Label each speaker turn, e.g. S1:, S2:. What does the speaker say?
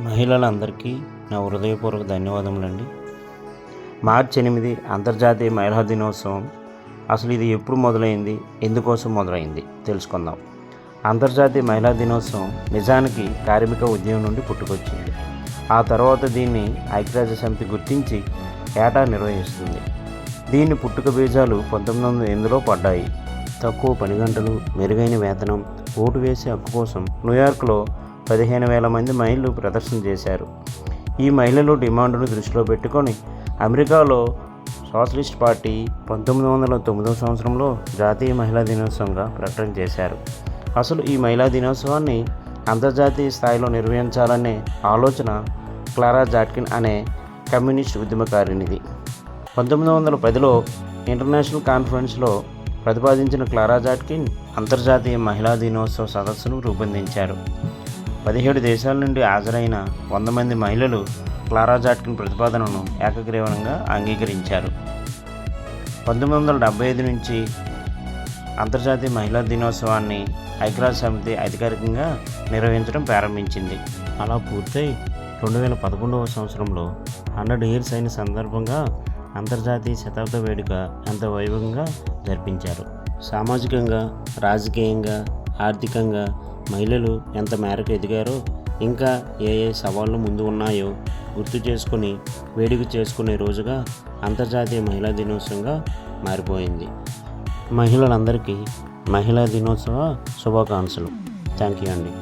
S1: మహిళలందరికీ నా హృదయపూర్వక ధన్యవాదములండి. మార్చి 8 అంతర్జాతీయ మహిళా దినోత్సవం. అసలు ఇది ఎప్పుడు మొదలైంది, ఎందుకోసం మొదలైంది తెలుసుకుందాం. అంతర్జాతీయ మహిళా దినోత్సవం నిజానికి కార్మిక ఉద్యమం నుండి పుట్టుకొచ్చింది. ఆ తర్వాత దీన్ని ఐక్యరాజ్య సమితి గుర్తించి ఏటా నిర్వహిస్తుంది. దీని పుట్టుక బీజాలు 1908లో పడ్డాయి. తక్కువ పని గంటలు, మెరుగైన వేతనం, ఓటు వేసే హక్కు కోసం న్యూయార్క్లో 15,000 మంది మహిళలు ప్రదర్శన చేశారు. ఈ మహిళలు డిమాండ్ను దృష్టిలో పెట్టుకొని అమెరికాలో సోషలిస్ట్ పార్టీ 1909 సంవత్సరంలో జాతీయ మహిళా దినోత్సవంగా ప్రకటన చేశారు. అసలు ఈ మహిళా దినోత్సవాన్ని అంతర్జాతీయ స్థాయిలో నిర్వహించాలనే ఆలోచన క్లారా జాట్కిన్ అనే కమ్యూనిస్ట్ ఉద్యమకారినిది. 1910లో ఇంటర్నేషనల్ కాన్ఫరెన్స్లో ప్రతిపాదించిన క్లారా జాట్కిన్ అంతర్జాతీయ మహిళా దినోత్సవ సదస్సును రూపొందించారు. 17 దేశాల నుండి హాజరైన 100 మంది మహిళలు క్లారా జాట్కిన్ ప్రతిపాదనను ఏకగ్రీవంగా అంగీకరించారు. 1975 నుంచి అంతర్జాతీయ మహిళా దినోత్సవాన్ని ఐక్యరాజ్య సమితి అధికారికంగా నిర్వహించడం ప్రారంభించింది. అలా పూర్తయి 2011వ సంవత్సరంలో 100 ఇయర్స్ అయిన సందర్భంగా అంతర్జాతీయ శతాబ్ద వేడుక ఎంతో వైభవంగా జరిపించారు. సామాజికంగా, రాజకీయంగా, ఆర్థికంగా మహిళలు ఎంత మేరకు ఎదిగారో, ఇంకా ఏ సవాళ్లు ముందు ఉన్నాయో గుర్తు చేసుకుని వేడుక చేసుకునే రోజుగా అంతర్జాతీయ మహిళా దినోత్సవంగా మారిపోయింది. మహిళలందరికీ మహిళా దినోత్సవ శుభాకాంక్షలు. థ్యాంక్ యూ అండి.